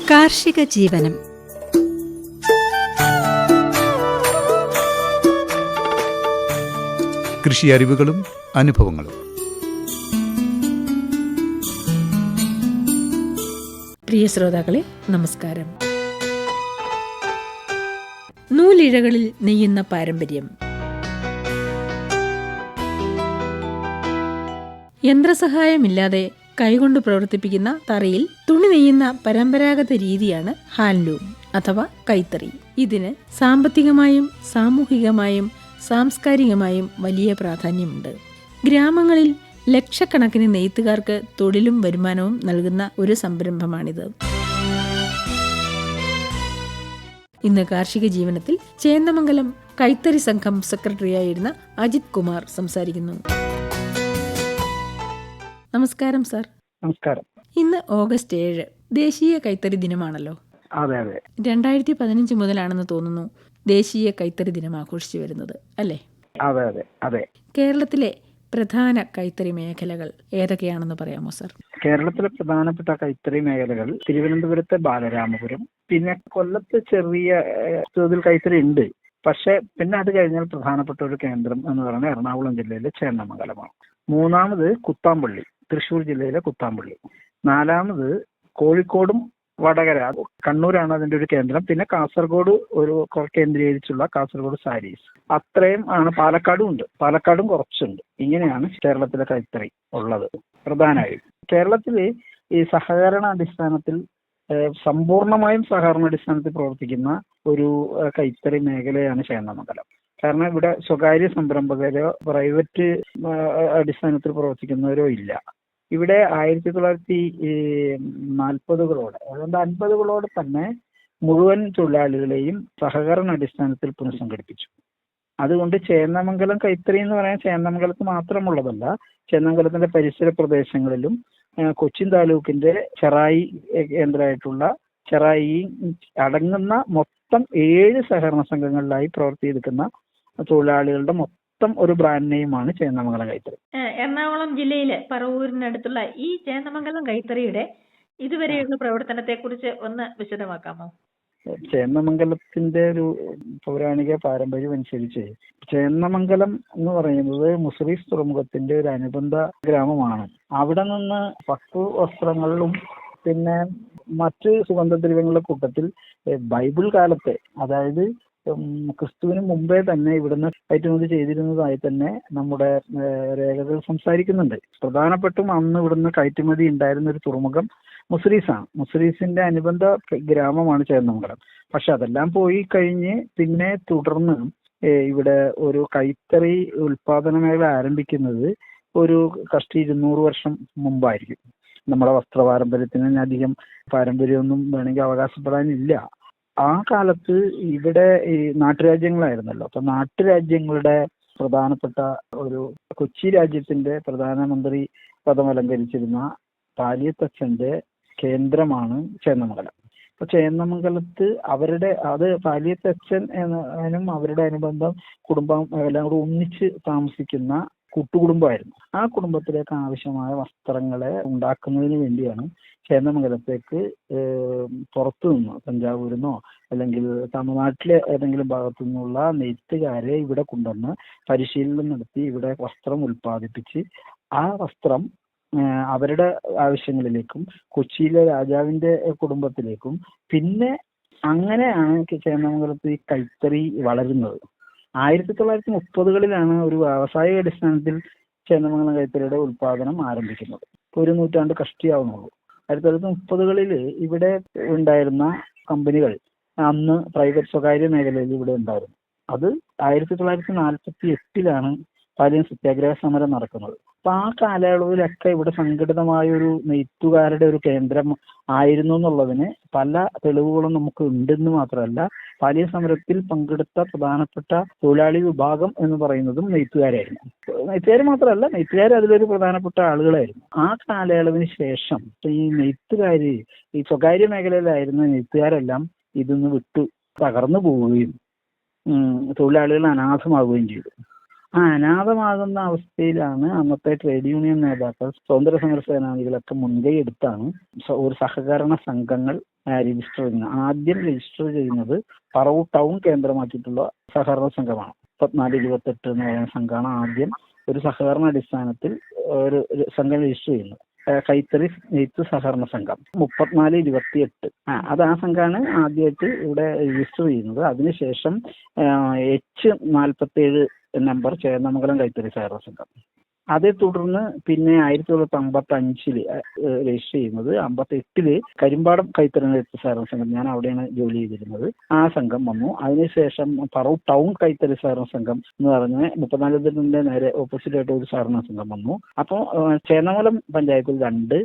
കാർഷിക ജീവനം. കൃഷി അറിവുകളും അനുഭവങ്ങളും. പ്രിയ ശ്രോതാക്കളെ, നമസ്കാരം. നൂലിഴകളിൽ നെയ്യുന്ന പാരമ്പര്യം. യന്ത്രസഹായമില്ലാതെ കൈകൊണ്ട് പ്രവർത്തിപ്പിക്കുന്ന തറയിൽ തുണി നെയ്യുന്ന പരമ്പരാഗത രീതിയാണ് ഹാൻഡ്ലൂം അഥവാ കൈത്തറി. ഇതിന് സാമ്പത്തികമായും സാമൂഹികമായും സാംസ്കാരികമായും വലിയ പ്രാധാന്യമുണ്ട്. ഗ്രാമങ്ങളിൽ ലക്ഷക്കണക്കിന് നെയ്ത്തുകാർക്ക് തൊഴിലും വരുമാനവും നൽകുന്ന ഒരു സംരംഭമാണിത്. ഇന്ന് കാർഷിക ജീവനത്തിൽ ചേന്ദമംഗലം കൈത്തറി സംഘം സെക്രട്ടറിയായിരുന്ന അജിത് കുമാർ സംസാരിക്കുന്നു. നമസ്കാരം സാർ. നമസ്കാരം. ഇന്ന് ഓഗസ്റ്റ് 7 ദേശീയ കൈത്തറി ദിനമാണല്ലോ. അതെ അതെ. 2015 മുതലാണെന്ന് തോന്നുന്നു ദേശീയ കൈത്തറി ദിനം ആഘോഷിച്ചു വരുന്നത്, അല്ലേ? അതെ അതെ അതെ. കേരളത്തിലെ പ്രധാന കൈത്തറി മേഖലകൾ ഏതൊക്കെയാണെന്ന് പറയാമോ സാർ? കേരളത്തിലെ പ്രധാനപ്പെട്ട കൈത്തറി മേഖലകൾ തിരുവനന്തപുരത്തെ ബാലരാമപുരം, പിന്നെ കൊല്ലത്ത് ചെറിയ തോതിൽ കൈത്തറി ഉണ്ട്. പക്ഷെ പിന്നെ അത് കഴിഞ്ഞാൽ പ്രധാനപ്പെട്ട ഒരു കേന്ദ്രം എന്ന് പറയുന്നത് എറണാകുളം ജില്ലയിലെ ചേന്നമംഗലമാണ്. മൂന്നാമത് കുത്താമ്പള്ളി, തൃശ്ശൂർ ജില്ലയിലെ കുത്താമ്പള്ളി. നാലാമത് കോഴിക്കോടും വടകര, കണ്ണൂരാണ് അതിന്റെ ഒരു കേന്ദ്രം. പിന്നെ കാസർഗോഡ് ഒരു കേന്ദ്രീകരിച്ചുള്ള കാസർഗോഡ് സാരീസ്. അത്രയും ആണ്. പാലക്കാടും ഉണ്ട്, പാലക്കാടും കുറച്ചുണ്ട്. ഇങ്ങനെയാണ് കേരളത്തിലെ കൈത്തറി ഉള്ളത് പ്രധാനമായും. കേരളത്തില് ഈ സഹകരണ അടിസ്ഥാനത്തിൽ സമ്പൂർണമായും സഹകരണ അടിസ്ഥാനത്തിൽ പ്രവർത്തിക്കുന്ന ഒരു കൈത്തറി മേഖലയാണ് ചേന്നമംഗലം. കാരണം ഇവിടെ സ്വകാര്യ സംരംഭകരോ പ്രൈവറ്റ് അടിസ്ഥാനത്തിൽ പ്രവർത്തിക്കുന്നവരോ ഇല്ല. ഇവിടെ 1940കളോടെ, അതുകൊണ്ട് 50കളോടെ തന്നെ മുഴുവൻ തൊഴിലാളികളെയും സഹകരണ അടിസ്ഥാനത്തിൽ പുനഃസംഘടിപ്പിച്ചു. അതുകൊണ്ട് ചേന്നമംഗലം കൈത്തറി എന്ന് പറയാൻ ചേന്നമംഗലത്ത് മാത്രമുള്ളതല്ല, ചേന്നമംഗലത്തിന്റെ പരിസര പ്രദേശങ്ങളിലും കൊച്ചിൻ താലൂക്കിന്റെ ചെറായി കേന്ദ്രമായിട്ടുള്ള ചെറായി അടങ്ങുന്ന മൊത്തം 7 സഹകരണ സംഘങ്ങളിലായി പ്രവർത്തിക്കുന്ന തൊഴിലാളികളുടെ മൊത്തം ഒരു ബ്രാൻഡ് നെയിമാണ് ചേന്നമംഗലം കൈത്തറി. എറണാകുളം ജില്ലയിലെ പറവൂരിനടുത്തുള്ള ഈ ചേന്നമംഗലം കൈത്തറിയുടെ ഇതുവരെയുള്ള പ്രവർത്തനത്തെ കുറിച്ച് ഒന്ന് വിശദമാക്കാമോ? ചേന്നമംഗലത്തിന്റെ ഒരു പൗരാണിക പാരമ്പര്യം അനുസരിച്ച് ചേന്നമംഗലം എന്ന് പറയുന്നത് മുസറീസ് തുറമുഖത്തിന്റെ ഒരു അനുബന്ധ ഗ്രാമമാണ്. അവിടെ നിന്ന് പട്ടു വസ്ത്രങ്ങളിലും പിന്നെ മറ്റ് സുഗന്ധദ്രവ്യങ്ങളുടെ കൂട്ടത്തിൽ ബൈബിൾ കാലത്തെ, അതായത് ക്രിസ്തുവിന് മുമ്പേ തന്നെ ഇവിടുന്ന് കയറ്റുമതി ചെയ്തിരുന്നതായി തന്നെ നമ്മുടെ രേഖകൾ സംസാരിക്കുന്നുണ്ട്. പ്രധാനപ്പെട്ടും അന്ന് ഇവിടുന്ന് കയറ്റുമതി ഉണ്ടായിരുന്ന ഒരു തുറമുഖം മുസരീസാണ്. മുസരീസിന്റെ അനുബന്ധ ഗ്രാമമാണ് ചേന്നമംഗലം. പക്ഷെ അതെല്ലാം പോയി കഴിഞ്ഞ് പിന്നെ തുടർന്ന് ഇവിടെ ഒരു കൈത്തറി ഉൽപാദന മേഖല ആരംഭിക്കുന്നത് ഒരു കഷ്ടി 200 വർഷം മുമ്പായിരിക്കും. നമ്മുടെ വസ്ത്ര പാരമ്പര്യത്തിന് അധികം പാരമ്പര്യമൊന്നും വേണമെങ്കിൽ അവകാശപ്പെടാനില്ല. ആ കാലത്ത് ഇവിടെ ഈ നാട്ടുരാജ്യങ്ങളായിരുന്നല്ലോ. അപ്പൊ നാട്ടുരാജ്യങ്ങളുടെ പ്രധാനപ്പെട്ട ഒരു കൊച്ചി രാജ്യത്തിന്റെ പ്രധാനമന്ത്രി പദം അലങ്കരിച്ചിരുന്ന പാലിയത്തച്ഛന്റെ കേന്ദ്രമാണ് ചേന്നമംഗലം. അപ്പൊ ചേന്നമംഗലത്ത് അവരുടെ പാലിയത്തച്ഛൻ എന്നും അവരുടെ അനുബന്ധം കുടുംബം എല്ലാം കൂടെ ഒന്നിച്ച് താമസിക്കുന്ന കൂട്ടുകുടുംബമായിരുന്നു. ആ കുടുംബത്തിലേക്ക് ആവശ്യമായ വസ്ത്രങ്ങളെ ഉണ്ടാക്കുന്നതിന് വേണ്ടിയാണ് ചേന്നമംഗലത്തേക്ക് പുറത്തു നിന്ന് തഞ്ചാവൂരിന്നോ അല്ലെങ്കിൽ തമിഴ്നാട്ടിലെ ഏതെങ്കിലും ഭാഗത്തു നിന്നുള്ള നെയ്ത്തുകാരെ ഇവിടെ കൊണ്ടുവന്ന് പരിശീലനം നടത്തി ഇവിടെ വസ്ത്രം ഉൽപ്പാദിപ്പിച്ച് ആ വസ്ത്രം അവരുടെ ആവശ്യങ്ങളിലേക്കും കൊച്ചിയിലെ രാജാവിന്റെ കുടുംബത്തിലേക്കും പിന്നെ അങ്ങനെയാണ് ചേന്നമംഗലത്ത് ഈ കൈത്തറി വളരുന്നത്. 1930കളിലാണ് ഒരു വ്യാവസായിക അടിസ്ഥാനത്തിൽ ചേന്നമംഗലം കൈത്തറിയുടെ ഉൽപാദനം ആരംഭിക്കുന്നത്. 1 നൂറ്റാണ്ട് കഷ്ടിയാവുന്നുള്ളൂ. 1930കളിൽ ഇവിടെ ഉണ്ടായിരുന്ന കമ്പനികൾ അന്ന് പ്രൈവറ്റ് സ്വകാര്യ മേഖലയിൽ ഇവിടെ ഉണ്ടായിരുന്നു. അത് 1948ലാണ് പാലിയം സത്യാഗ്രഹ സമരം നടക്കുന്നത്. അപ്പൊ ആ കാലയളവിലൊക്കെ ഇവിടെ സംഘടിതമായ ഒരു നെയ്ത്തുകാരുടെ ഒരു കേന്ദ്രം ആയിരുന്നു എന്നുള്ളതിന് പല തെളിവുകളും നമുക്ക് ഉണ്ടെന്ന് മാത്രമല്ല, പാലിയം സമരത്തിൽ പങ്കെടുത്ത പ്രധാനപ്പെട്ട തൊഴിലാളി വിഭാഗം എന്ന് പറയുന്നതും നെയ്ത്തുകാരായിരുന്നു. നെയ്ത്തുകാർ മാത്രമല്ല, നെയ്ത്തുകാർ അതിലൊരു പ്രധാനപ്പെട്ട ആളുകളായിരുന്നു. ആ കാലയളവിന് ശേഷം ഈ നെയ്ത്തുകാര്, ഈ സ്വകാര്യ മേഖലയിലായിരുന്ന നെയ്ത്തുകാരെല്ലാം ഇതിന്ന് വിട്ടു തകർന്നു പോവുകയും തൊഴിലാളികൾ അനാഥമാവുകയും ചെയ്തു. അനാഥമാകുന്ന അവസ്ഥയിലാണ് അന്നത്തെ ട്രേഡ് യൂണിയൻ നേതാക്കൾ, സ്വാതന്ത്ര്യ സമര സേനാനികളൊക്കെ മുൻകൈ എടുത്താണ് ഒരു സഹകരണ സംഘങ്ങൾ രജിസ്റ്റർ ചെയ്യുന്നത്. ആദ്യം രജിസ്റ്റർ ചെയ്യുന്നത് പറവൂർ ടൗൺ കേന്ദ്രമാക്കിയിട്ടുള്ള സഹകരണ സംഘമാണ്. 3428 എന്ന് പറയുന്ന സംഘമാണ് ആദ്യം ഒരു സഹകരണ അടിസ്ഥാനത്തിൽ ഒരു സംഘം രജിസ്റ്റർ ചെയ്യുന്നത്. കൈത്തറി നെയ്ത്ത് സഹകരണ സംഘം 3428. അത് ആ സംഘമാണ് ആദ്യമായിട്ട് ഇവിടെ രജിസ്റ്റർ ചെയ്യുന്നത്. അതിനുശേഷം H47 നമ്പർ ചേന്നമംഗലം കൈത്തറി സഹകരണ സംഘം. അതേ തുടർന്ന് പിന്നെ 1955 രജിസ്റ്റർ ചെയ്യുന്നത്. 58 കരിമ്പാടം കൈത്തറി നെയ്ത്ത് സഹകരണ സംഘം, ഞാൻ അവിടെയാണ് ജോലി ചെയ്തിരുന്നത്, ആ സംഘം വന്നു. അതിനുശേഷം പറവൂർ ടൗൺ കൈത്തറി സഹകരണ സംഘം എന്ന് പറഞ്ഞ് 34ന്റെ നേരെ ഓപ്പോസിറ്റ് ആയിട്ട് ഒരു സഹകരണ സംഘം വന്നു. അപ്പോൾ ചേന്നമംഗലം പഞ്ചായത്തിൽ 2,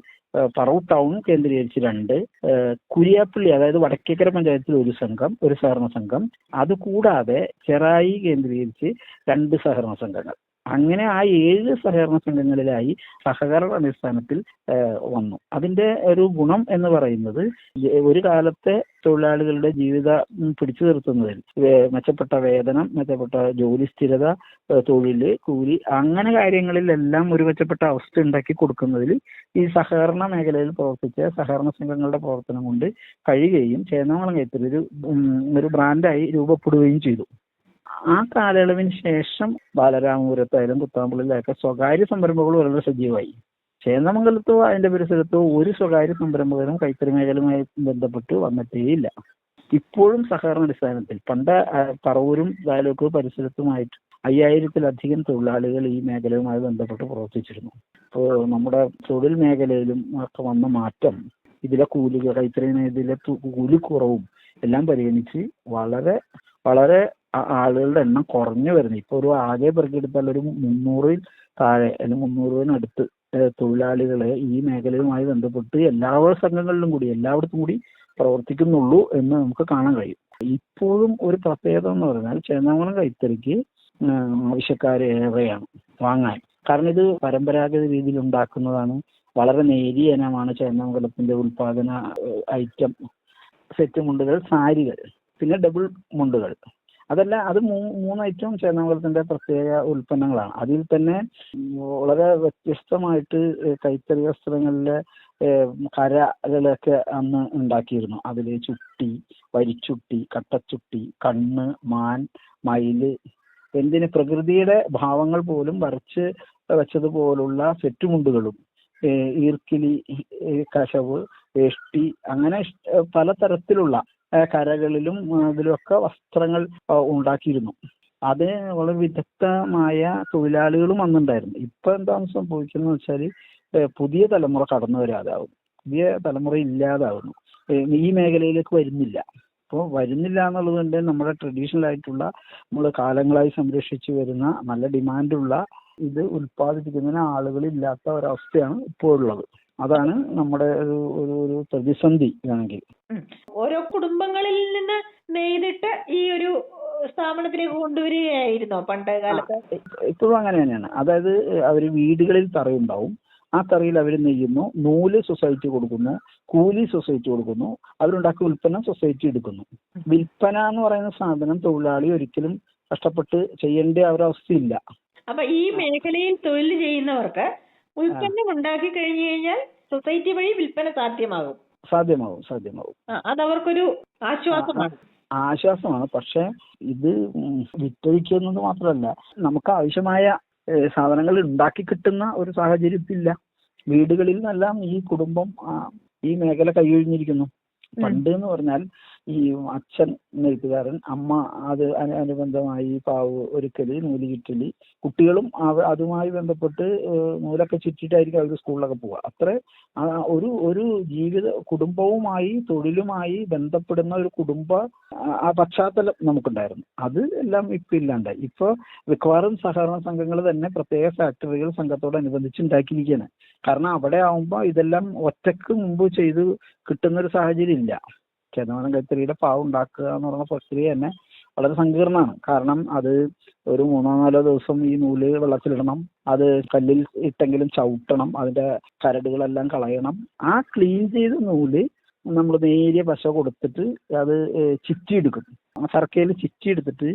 പറവൂർ ടൗൺ കേന്ദ്രീകരിച്ച് 2, കുരിയാപ്പള്ളി അതായത് വടക്കേക്കര പഞ്ചായത്തിൽ ഒരു സംഘം, ഒരു സഹകരണ സംഘം, അതുകൂടാതെ ചെറായി കേന്ദ്രീകരിച്ച് 2 സഹകരണ സംഘങ്ങൾ. അങ്ങനെ ആ 7 സഹകരണ സംഘങ്ങളിലായി സഹകരണ അടിസ്ഥാനത്തിൽ വന്നു. അതിന്റെ ഒരു ഗുണം എന്ന് പറയുന്നത് ഒരു കാലത്തെ തൊഴിലാളികളുടെ ജീവിതം പിടിച്ചു നിർത്തുന്നതിൽ മെച്ചപ്പെട്ട വേതനം, മെച്ചപ്പെട്ട ജോലി സ്ഥിരത, തൊഴില്, കൂലി, അങ്ങനെ കാര്യങ്ങളിലെല്ലാം ഒരു മെച്ചപ്പെട്ട അവസ്ഥ ഉണ്ടാക്കി കൊടുക്കുന്നതിൽ ഈ സഹകരണ മേഖലയിൽ പ്രവർത്തിച്ച സഹകരണ സംഘങ്ങളുടെ പ്രവർത്തനം കൊണ്ട് കഴിയുകയും ചേന്നമംഗലം കൈത്തറി ഒരു ബ്രാൻഡായി രൂപപ്പെടുകയും ചെയ്തു. ആ കാലയളവിന് ശേഷം ബാലരാമപുരത്തായാലും കുത്താമ്പുള്ളിലായാലും സ്വകാര്യ സംരംഭങ്ങൾ വളരെ സജീവമായി. ചേന്നമംഗലത്തോ അതിന്റെ പരിസരത്തോ ഒരു സ്വകാര്യ സംരംഭകരും കൈത്തറി മേഖലയുമായി ബന്ധപ്പെട്ട് വന്നിട്ടേയില്ല. ഇപ്പോഴും സഹകരണ അടിസ്ഥാനത്തിൽ പണ്ട് പറവൂരും താലൂക്ക് പരിസരത്തുമായിട്ട് 5000-ലധികം തൊഴിലാളികൾ ഈ മേഖലയുമായി ബന്ധപ്പെട്ട് പ്രവർത്തിച്ചിരുന്നു. ഇപ്പോൾ നമ്മുടെ തൊഴിൽ മേഖലയിലും ഒക്കെ വന്ന മാറ്റം, ഇതിലെ കൂലികൾ, കൈത്തറി ഇതിലെ കൂലിക്കുറവും എല്ലാം പരിഗണിച്ച് വളരെ വളരെ ആളുകളുടെ എണ്ണം കുറഞ്ഞു വരുന്നു. ഇപ്പൊ ഒരു ആകെ പെറുക്കിയെടുത്താൽ ഒരു 300-ൽ താഴെ അല്ലെങ്കിൽ 300-നടുത്ത് തൊഴിലാളികളെ ഈ മേഖലയുമായി ബന്ധപ്പെട്ട് എല്ലാ സംഘങ്ങളിലും കൂടി എല്ലായിടത്തും കൂടി പ്രവർത്തിക്കുന്നുള്ളൂ എന്ന് നമുക്ക് കാണാൻ കഴിയും. ഇപ്പോഴും ഒരു പ്രത്യേകത എന്ന് പറഞ്ഞാൽ ചേന്നമംഗലം കൈത്തറിക്ക് ആവശ്യക്കാരേറെയാണ് വാങ്ങാൻ. കാരണം ഇത് പരമ്പരാഗത രീതിയിൽ ഉണ്ടാക്കുന്നതാണ്. വളരെ നേരിയ ഇനമാണ് ചേന്നമംഗലത്തിന്റെ ഉൽപാദന ഐറ്റം. സെറ്റ് മുണ്ടുകൾ, സാരികൾ, പിന്നെ ഡബിൾ മുണ്ടുകൾ, അതല്ല അത് 3 ഐറ്റം ചേന്നമംഗലത്തിന്റെ പ്രത്യേക ഉൽപ്പന്നങ്ങളാണ്. അതിൽ തന്നെ വളരെ വ്യത്യസ്തമായിട്ട് കൈത്തറി വസ്ത്രങ്ങളിലെ കരകളൊക്കെ അന്ന് ഉണ്ടാക്കിയിരുന്നു. അതിൽ ചുട്ടി, വരിച്ചുട്ടി, കട്ടച്ചുട്ടി, കണ്ണ്, മാൻ, മയില്, എന്തിന് പ്രകൃതിയുടെ ഭാവങ്ങൾ പോലും വരച്ച് വെച്ചതുപോലുള്ള സെറ്റുമുണ്ടുകളും, ഈർക്കിലി, കശവ്, വേഷ്ടി, അങ്ങനെ പലതരത്തിലുള്ള കരകളിലും അതിലൊക്കെ വസ്ത്രങ്ങൾ ഉണ്ടാക്കിയിരുന്നു. അത് വളരെ വിദഗ്ധമായ തൊഴിലാളികളും അന്നുണ്ടായിരുന്നു. ഇപ്പൊ എന്താണ് സംഭവിക്കുന്നത് വെച്ചാൽ പുതിയ തലമുറ കടന്നു വരാതാവുന്നു, പുതിയ തലമുറ ഇല്ലാതാവുന്നു, ഈ മേഖലയിലേക്ക് വരുന്നില്ല. അപ്പോൾ വരുന്നില്ല എന്നുള്ളത് കൊണ്ട് നമ്മുടെ ട്രഡീഷണൽ ആയിട്ടുള്ള നമ്മൾ കാലങ്ങളായി സംരക്ഷിച്ചു വരുന്ന നല്ല ഡിമാൻഡുള്ള ഇത് ഉൽപ്പാദിപ്പിക്കുന്നതിന് ആളുകളില്ലാത്ത ഒരവസ്ഥയാണ് ഇപ്പോൾ ഉള്ളത്. അതാണ് നമ്മുടെ ഒരു പ്രതിസന്ധി ആണെങ്കിൽ. ഓരോ കുടുംബങ്ങളിൽ നിന്ന് നെയ്തിട്ട് ഈ ഒരു സ്ഥാപനത്തിലേക്ക് കൊണ്ടുവരികയായിരുന്നോ പണ്ട് കാലത്ത്? ഇപ്പോഴും അങ്ങനെ തന്നെയാണ്. അതായത് അവർ വീടുകളിൽ തറയുണ്ടാവും, ആ തറയിൽ അവർ നെയ്യുന്നു, നൂല് സൊസൈറ്റി കൊടുക്കുന്നു, കൂലി സൊസൈറ്റി കൊടുക്കുന്നു, അവരുണ്ടാക്കിയ ഉൽപ്പന്നം സൊസൈറ്റി എടുക്കുന്നു. വിൽപ്പന എന്ന് പറയുന്ന സാധനം തൊഴിലാളി ഒരിക്കലും കഷ്ടപ്പെട്ട് ചെയ്യേണ്ട ഒരവസ്ഥയില്ല. അപ്പൊ ഈ മേഖലയിൽ തൊഴിൽ ചെയ്യുന്നവർക്ക് ഉൽപ്പന്നം ഉണ്ടാക്കി കഴിഞ്ഞു കഴിഞ്ഞാൽ സൊസൈറ്റി വഴി വിൽപ്പന സാധ്യമാകും. അതവർക്കൊരു ആശ്വാസമാണ്. പക്ഷെ ഇത് വിറ്റഴിക്കുന്നത് മാത്രമല്ല, നമുക്ക് ആവശ്യമായ സാധനങ്ങൾ ഉണ്ടാക്കി കിട്ടുന്ന ഒരു സാഹചര്യത്തില്ല. വീടുകളിൽ നിന്നെല്ലാം ഈ കുടുംബം ഈ മേഖല കൈയൊഴിഞ്ഞിരിക്കുന്നു. പണ്ട് എന്ന് പറഞ്ഞാൽ ഈ അച്ഛൻ നെയ്ത്തുകാരൻ, അമ്മ അത് അനുബന്ധമായി പാവ് ഒരുക്കല്, നൂല് ചുറ്റല്, കുട്ടികളും അതുമായി ബന്ധപ്പെട്ട് നൂലൊക്കെ ചുറ്റിട്ടായിരിക്കും അവർ സ്കൂളിലൊക്കെ പോവുക. അത്ര ഒരു കുടുംബവുമായി തൊഴിലുമായി ബന്ധപ്പെടുന്ന ഒരു കുടുംബ പശ്ചാത്തലം നമുക്കുണ്ടായിരുന്നു. അത് എല്ലാം ഇപ്പൊ ഇല്ലാണ്ടായി. ഇപ്പൊ മിക്കവാറും സഹകരണ സംഘങ്ങൾ തന്നെ പ്രത്യേക ഫാക്ടറികൾ സംഘത്തോടനുബന്ധിച്ച് ഉണ്ടാക്കിയിരിക്കുകയാണ്. കാരണം അവിടെ ആവുമ്പോൾ ഇതെല്ലാം ഒറ്റക്ക് മുമ്പ് ചെയ്ത് കിട്ടുന്നൊരു സാഹചര്യം ഇല്ല. ചേന്നമംഗലം കൈത്തറിയുടെ പാവ് ഉണ്ടാക്കുക എന്ന് പറയുന്ന പ്രക്രിയ തന്നെ വളരെ സങ്കീർണമാണ്. കാരണം അത് ഒരു 3-4 ദിവസം ഈ നൂല് വെള്ളത്തിലിടണം, അത് കല്ലിൽ ഇട്ടെങ്കിലും ചവിട്ടണം, അതിന്റെ കരടുകളെല്ലാം കളയണം. ആ ക്ലീൻ ചെയ്ത നൂല് നമ്മൾ നേരിയ പശ കൊടുത്തിട്ട് അത് ചിറ്റിയെടുക്കും. ചർക്കയിൽ ചിറ്റിയെടുത്തിട്ട്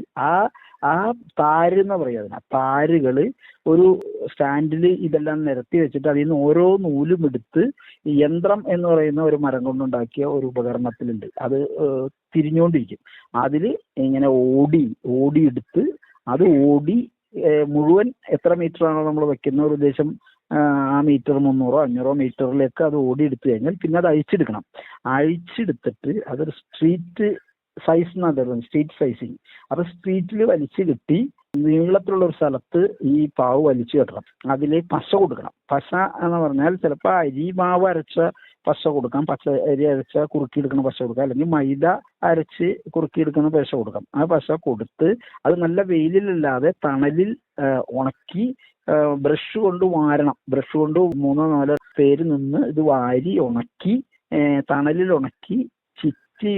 ആ താര് എന്ന് പറയുക, താരുകൾ ഒരു സ്റ്റാൻഡിൽ ഇതെല്ലാം നിരത്തി വെച്ചിട്ട് അതിൽ നിന്ന് ഓരോ നൂലും എടുത്ത് യന്ത്രം എന്ന് പറയുന്ന ഒരു മരം കൊണ്ടുണ്ടാക്കിയ ഒരു ഉപകരണത്തിലുണ്ട്. അത് തിരിഞ്ഞുകൊണ്ടിരിക്കും. അതിൽ ഇങ്ങനെ ഓടിയെടുത്ത് അത് മുഴുവൻ എത്ര മീറ്ററാണോ നമ്മൾ വെക്കുന്ന ഒരു ഉദ്ദേശം, ആ മീറ്റർ 300-500 മീറ്ററിലേക്ക് അത് ഓടിയെടുത്തു കഴിഞ്ഞാൽ പിന്നെ അത് അഴിച്ചെടുത്തിട്ട് അതൊരു സ്ട്രീറ്റ് സൈസ് എന്നാണ് പറയുന്നത്, സ്ട്രീറ്റ് സൈസിങ്. അപ്പൊ സ്ട്രീറ്റിൽ വലിച്ചു കെട്ടി നീളത്തിലുള്ള ഒരു സ്ഥലത്ത് ഈ പാവ് വലിച്ചു കെട്ടണം. അതിൽ പശ കൊടുക്കണം. പശ എന്ന് പറഞ്ഞാൽ ചിലപ്പോൾ അരി മാവ് അരച്ച പശ കൊടുക്കാം, പച്ച അരി അരച്ച കുറുക്കിയെടുക്കുന്ന പശ കൊടുക്കാം, അല്ലെങ്കിൽ മൈദ അരച്ച് കുറുക്കിയെടുക്കുന്ന പശ കൊടുക്കാം. ആ പശ കൊടുത്ത് അത് നല്ല വെയിലിലല്ലാതെ തണലിൽ ഉണക്കി ബ്രഷ് കൊണ്ട് വാരണം. ബ്രഷ് കൊണ്ട് 3-4 പേര് നിന്ന് ഇത് വാരി ഉണക്കി തണലിൽ ഉണക്കി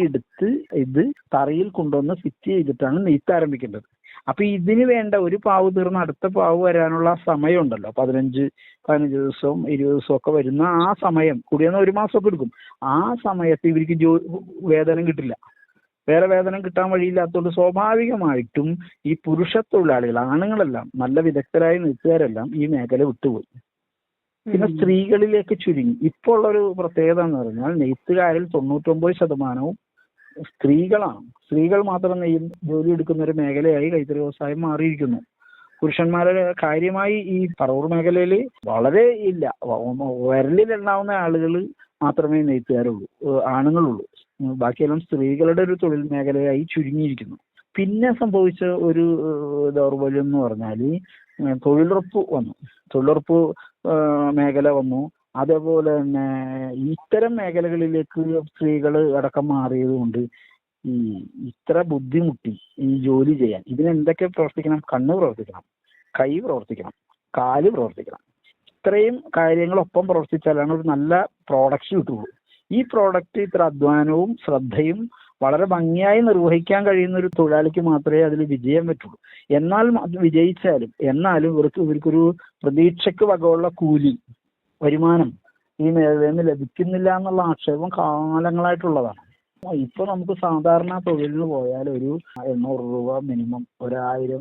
എടുത്ത് ഇത് തറയിൽ കൊണ്ടുവന്ന് ഫിറ്റ് ചെയ്തിട്ടാണ് നെയ്ത്ത് ആരംഭിക്കേണ്ടത്. അപ്പൊ ഇതിന് വേണ്ട ഒരു പാവ് തീർന്ന് അടുത്ത പാവ് വരാനുള്ള സമയം ഉണ്ടല്ലോ, 15 ദിവസവും 20 ദിവസവും ഒക്കെ വരുന്ന ആ സമയം, കൂടിയെന്ന് 1 മാസമൊക്കെ എടുക്കും. ആ സമയത്ത് ഇവർക്ക് വേതനം കിട്ടില്ല. വേറെ വേതനം കിട്ടാൻ വഴിയില്ലാത്തതുകൊണ്ട് സ്വാഭാവികമായിട്ടും ഈ പുരുഷ തൊഴിലാളികൾ, ആണുങ്ങളെല്ലാം നല്ല വിദഗ്ധരായ നെയ്ത്തുകാരെല്ലാം ഈ മേഖല വിട്ടുപോയി. പിന്നെ സ്ത്രീകളിലേക്ക് ചുരുങ്ങി. ഇപ്പോൾ ഉള്ളൊരു പ്രത്യേകത എന്ന് പറഞ്ഞാൽ നെയ്ത്തുകാരിൽ 99% സ്ത്രീകളാണ്. സ്ത്രീകൾ മാത്രം ജോലി എടുക്കുന്ന ഒരു മേഖലയായി കൈത്തറി വ്യവസായം മാറിയിരിക്കുന്നു. പുരുഷന്മാരെ കാര്യമായി ഈ പറവൂർ മേഖലയിൽ വളരെ ഇല്ല. വിരലിലെണ്ണാവുന്ന ആളുകൾ മാത്രമേ നെയ്ത്തുകാരുള്ളൂ, ആണുങ്ങളുള്ളൂ. ബാക്കിയെല്ലാം സ്ത്രീകളുടെ ഒരു തൊഴിൽ മേഖലയായി ചുരുങ്ങിയിരിക്കുന്നു. പിന്നെ സംഭവിച്ച ഒരു ദൗർബല്യം എന്ന് പറഞ്ഞാൽ തൊഴിലുറപ്പ് വന്നു. തൊഴിലുറപ്പ് മേഖല വന്നു. അതേപോലെ തന്നെ ഇത്തരം മേഖലകളിലേക്ക് സ്ത്രീകൾ അടക്കം മാറിയത് കൊണ്ട് ഇത്ര ബുദ്ധിമുട്ടി ഈ ജോലി ചെയ്യാൻ. ഇതിനെന്തൊക്കെ പ്രവർത്തിക്കണം? കണ്ണ് പ്രവർത്തിക്കണം, കൈ പ്രവർത്തിക്കണം, കാല് പ്രവർത്തിക്കണം. ഇത്രയും കാര്യങ്ങളൊപ്പം പ്രവർത്തിച്ചാലാണ് ഒരു നല്ല പ്രോഡക്റ്റ് കിട്ടുള്ളൂ. ഈ പ്രോഡക്റ്റ് ഇത്ര അധ്വാനവും ശ്രദ്ധയും വളരെ ഭംഗിയായി നിർവഹിക്കാൻ കഴിയുന്ന ഒരു തൊഴിലാളിക്ക് മാത്രമേ അതിൽ വിജയം പറ്റുള്ളൂ. എന്നാലും ഇവർക്കൊരു പ്രതീക്ഷയ്ക്ക് വകയുള്ള കൂലി വരുമാനം ഈ മേഖലയിൽ നിന്ന് ലഭിക്കുന്നില്ല എന്നുള്ള ആക്ഷേപം കാലങ്ങളായിട്ടുള്ളതാണ്. ഇപ്പൊ നമുക്ക് സാധാരണ തൊഴിലിന് പോയാൽ ഒരു 800 രൂപ മിനിമം, 1000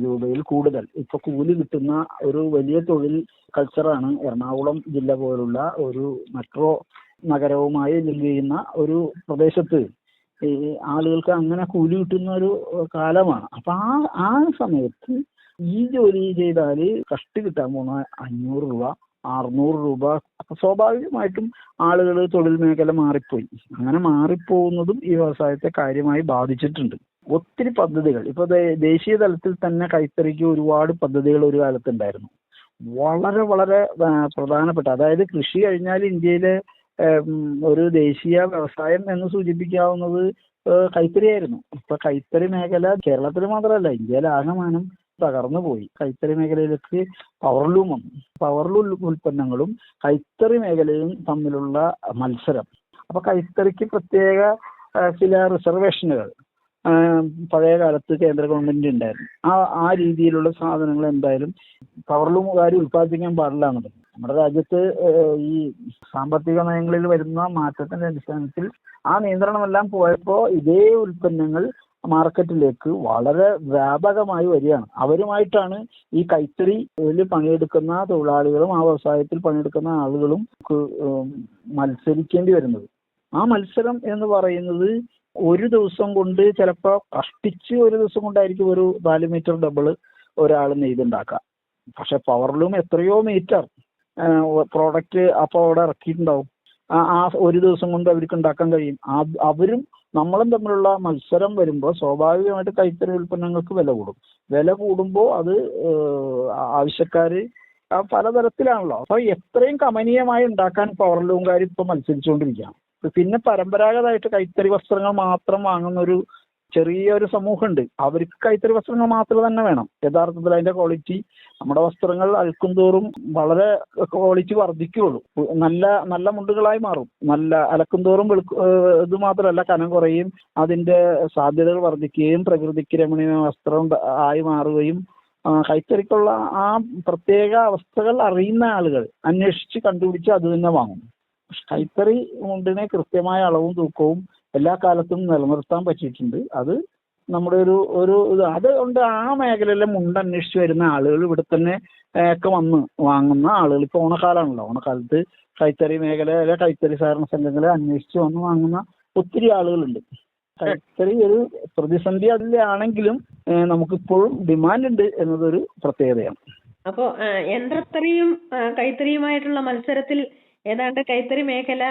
രൂപയിൽ കൂടുതൽ ഇപ്പൊ കൂലി കിട്ടുന്ന ഒരു വലിയ തൊഴിൽ കൾച്ചറാണ് എറണാകുളം ജില്ല പോലുള്ള ഒരു മെട്രോ നഗരവുമായി ലിങ്ക് ചെയ്യുന്ന ഒരു പ്രദേശത്ത് ഈ ആളുകൾക്ക് അങ്ങനെ കൂലി കിട്ടുന്ന ഒരു കാലമാണ്. അപ്പൊ ആ സമയത്ത് ഈ ജോലി ചെയ്താൽ കഷ്ടി കിട്ടാൻ പോകുന്ന 500 രൂപ 600 രൂപ. അപ്പൊ സ്വാഭാവികമായിട്ടും ആളുകൾ തൊഴിൽ മേഖല മാറിപ്പോയി. അങ്ങനെ മാറിപ്പോകുന്നതും ഈ വ്യവസായത്തെ കാര്യമായി ബാധിച്ചിട്ടുണ്ട്. ഒത്തിരി പദ്ധതികൾ ഇപ്പൊ ദേശീയ തലത്തിൽ തന്നെ കൈത്തറിക്ക് ഒരുപാട് പദ്ധതികൾ ഒരു കാലത്തുണ്ടായിരുന്നു. വളരെ വളരെ പ്രധാനപ്പെട്ട, അതായത് കൃഷി കഴിഞ്ഞാൽ ഇന്ത്യയിലെ ഒരു ദേശീയ വ്യവസായം എന്ന് സൂചിപ്പിക്കാവുന്നത് കൈത്തറിയായിരുന്നു. ഇപ്പൊ കൈത്തറി മേഖല കേരളത്തിൽ മാത്രമല്ല ഇന്ത്യയിലെ ആകമാനം തകർന്നു പോയി. കൈത്തറി മേഖലയിലേക്ക് പവർലൂം വന്നു. പവർലൂം ഉൽപ്പന്നങ്ങളും കൈത്തറി മേഖലയും തമ്മിലുള്ള മത്സരം. അപ്പൊ കൈത്തറിക്ക് പ്രത്യേക ചില റിസർവേഷനുകൾ പഴയ കാലത്ത് കേന്ദ്ര ഗവൺമെന്റ് ഉണ്ടായിരുന്നു. ആ രീതിയിലുള്ള സാധനങ്ങൾ എന്തായാലും പവർലൂമുകാർ ഉൽപ്പാദിപ്പിക്കാൻ പാടില്ലാന്നത്. നമ്മുടെ രാജ്യത്ത് ഈ സാമ്പത്തിക നയങ്ങളിൽ വരുന്ന മാറ്റത്തിന്റെ അടിസ്ഥാനത്തിൽ ആ നിയന്ത്രണമെല്ലാം പോയപ്പോൾ ഇതേ ഉൽപ്പന്നങ്ങൾ മാർക്കറ്റിലേക്ക് വളരെ വ്യാപകമായി വരികയാണ്. അവരുമായിട്ടാണ് ഈ കൈത്തറിയിൽ പണിയെടുക്കുന്ന തൊഴിലാളികളും ആ വ്യവസായത്തിൽ പണിയെടുക്കുന്ന ആളുകളും മത്സരിക്കേണ്ടി വരുന്നത്. ആ മത്സരം എന്ന് പറയുന്നത് ഒരു ദിവസം കൊണ്ട്, ചിലപ്പോൾ കഷ്ടിച്ച് ഒരു ദിവസം കൊണ്ടായിരിക്കും ഒരു 4 മീറ്റർ ഡബിൾ ഒരാൾ നെയ്തുണ്ടാക്കാം. പക്ഷെ പവർലൂം എത്രയോ മീറ്റർ പ്രോഡക്റ്റ് അപ്പോൾ അവിടെ ഇറക്കിയിട്ടുണ്ടാവും. ആ ഒരു ദിവസം കൊണ്ട് അവർക്ക് ഉണ്ടാക്കാൻ കഴിയും. അവരും നമ്മളും തമ്മിലുള്ള മത്സരം വരുമ്പോൾ സ്വാഭാവികമായിട്ട് കൈത്തറി ഉൽപ്പന്നങ്ങൾക്ക് വില കൂടും. വില കൂടുമ്പോൾ അത് ആവശ്യക്കാർ പലതരത്തിലാണല്ലോ. അപ്പൊ എത്രയും കമനീയമായി ഉണ്ടാക്കാൻ പവർലൂംകാർ ഇപ്പൊ മത്സരിച്ചുകൊണ്ടിരിക്കുകയാണ്. പിന്നെ പരമ്പരാഗതമായിട്ട് കൈത്തറി വസ്ത്രങ്ങൾ മാത്രം വാങ്ങുന്ന ഒരു ചെറിയൊരു സമൂഹമുണ്ട്. അവർക്ക് കൈത്തറി വസ്ത്രങ്ങൾ മാത്രം തന്നെ വേണം. യഥാർത്ഥത്തിൽ അതിന്റെ ക്വാളിറ്റി, നമ്മുടെ വസ്ത്രങ്ങൾ അൽക്കും തോറും വളരെ ക്വാളിറ്റി വർദ്ധിക്കുകയുള്ളൂ. നല്ല നല്ല മുണ്ടുകളായി മാറും. നല്ല അലക്കും തോറും ഇത് മാത്രമല്ല, കനം കുറയും, അതിന്റെ സാധ്യതകൾ വർദ്ധിക്കുകയും പ്രകൃതിക്ക് രമണീയ വസ്ത്രം ആയി മാറുകയും കൈത്തറിക്കുള്ള ആ പ്രത്യേക അവസ്ഥകൾ അറിയുന്ന ആളുകൾ അന്വേഷിച്ച് കണ്ടുപിടിച്ച് അത് തന്നെ വാങ്ങും. കൈത്തറി മുണ്ടിനെ കൃത്യമായ അളവും തൂക്കവും എല്ലാ കാലത്തും നിലനിർത്താൻ പറ്റിയിട്ടുണ്ട്. അത് നമ്മുടെ ഒരു അതുകൊണ്ട് ആ മേഖലയിലെ മുണ്ട് അന്വേഷിച്ച് വരുന്ന ആളുകൾ ഇവിടെ തന്നെ ഒക്കെ വന്ന് വാങ്ങുന്ന ആളുകൾ. ഇപ്പൊ ഓണക്കാലമാണല്ലോ, ഓണക്കാലത്ത് കൈത്തറി മേഖലയിലെ കൈത്തറി സഹകരണ സംഘങ്ങളെ അന്വേഷിച്ച് വന്ന് വാങ്ങുന്ന ഒത്തിരി ആളുകളുണ്ട്. കൈത്തറി ഒരു പ്രതിസന്ധി അതിലാണെങ്കിലും നമുക്കിപ്പോഴും ഡിമാൻഡ് ഉണ്ട് എന്നതൊരു പ്രത്യേകതയാണ്. അപ്പോ യന്ത്രത്തറിയും കൈത്തറിയുമായിട്ടുള്ള മത്സരത്തിൽ ഏതാണ്ട് കൈത്തറി മേഖല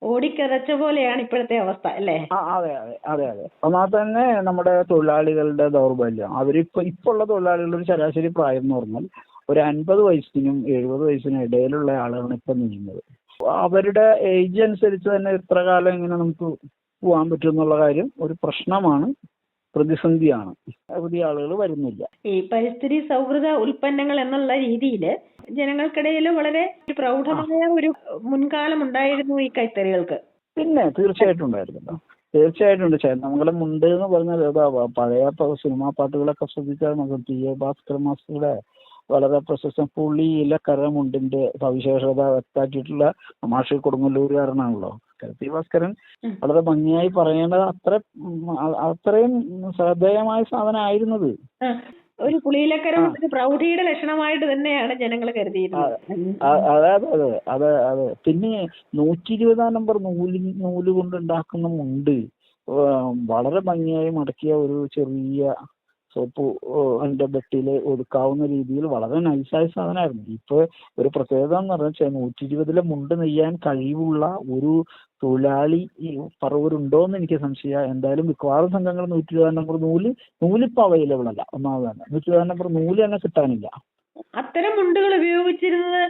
ഓടിക്കതച്ച പോലെയാണ് ഇപ്പോഴത്തെ അവസ്ഥ അല്ലേ? അതെ അതെ അതെ അതെ. ഒന്നാമത്തെ തന്നെ നമ്മുടെ തൊഴിലാളികളുടെ ദൗർബല്യം. ഇപ്പൊ ഉള്ള തൊഴിലാളികളുടെ ഒരു ശരാശരി പ്രായം എന്ന് പറഞ്ഞാൽ ഒരു 50 വയസ്സിനും 70 വയസ്സിനും ഇടയിലുള്ള ആളുകളാണ് ഇപ്പൊ നീങ്ങുന്നത്. അവരുടെ ഏജ് അനുസരിച്ച് തന്നെ ഇത്ര കാലം ഇങ്ങനെ നമുക്ക് പോകാൻ പറ്റും എന്നുള്ള കാര്യം ഒരു പ്രശ്നമാണ്, പ്രതിസന്ധിയാണ്. പുതിയ ആളുകൾ വരുന്നില്ല. ഈ പരിസ്ഥിതി സൗഹൃദ ഉൽപ്പന്നങ്ങൾ എന്നുള്ള രീതിയിൽ ജനങ്ങൾക്കിടയിൽ വളരെ പ്രൗഢമായ ഒരു മുൻകാലം ഉണ്ടായിരുന്നു ഈ കൈത്തറികൾക്ക്. പിന്നെ തീർച്ചയായിട്ടും ഉണ്ടായിരുന്നല്ലോ, തീർച്ചയായിട്ടും ഉണ്ട്. ചേന്നമംഗലം മുണ്ട് എന്ന് പറഞ്ഞാൽ പഴയ സിനിമാ പാട്ടുകളൊക്കെ ശ്രദ്ധിച്ചാൽ നമുക്ക് ടി.എ. ഭാസ്കർ മാസ്റ്ററുടെ വളരെ പ്രശസ്ത പുള്ളിയിലെ കരമുണ്ടിന്റെ സവിശേഷത വ്യക്തമാക്കിയിട്ടുള്ള മാഷി കൊടുങ്ങല്ലൂരുകാരനാണല്ലോ ടി. ഭാസ്കരൻ. വളരെ ഭംഗിയായി പറയേണ്ടത് അത്രയും ശ്രദ്ധേയമായ സാധനമായിരുന്നത്. ഒരു പുളിയിലക്കരം പ്രൗഢിയുടെ ലക്ഷണമായിട്ട് തന്നെയാണ് ജനങ്ങൾ കരുതിയിരുന്നത്. അതെ അതെ അതെ അതെ. പിന്നെ 120 നമ്പർ നൂല് കൊണ്ട് ഉണ്ടാക്കുന്ന മുണ്ട് വളരെ ഭംഗിയായി മടക്കിയ ഒരു ചെറിയ സോപ്പ് അതിന്റെ ബെട്ടിയിൽ ഒതുക്കാവുന്ന രീതിയിൽ വളരെ നൈസായ സാധനമായിരുന്നു. ഇപ്പൊ ഒരു പ്രത്യേകത എന്ന് പറഞ്ഞാൽ 120 മുണ്ട് നെയ്യാൻ കഴിവുള്ള ഒരു തൊഴിലാളി പറവൂരുണ്ടോ എന്ന് എനിക്ക് സംശയം. എന്തായാലും മിക്കവാറും സംഘങ്ങൾ 120 നമ്പർ നൂലിപ്പോ അവൈലബിൾ അല്ല. ഒന്നാമത് തന്നെ 120 നമ്പർ നൂല് തന്നെ കിട്ടാനില്ല. അത്തരം മുണ്ടുകൾ ഉപയോഗിച്ചിരുന്നത്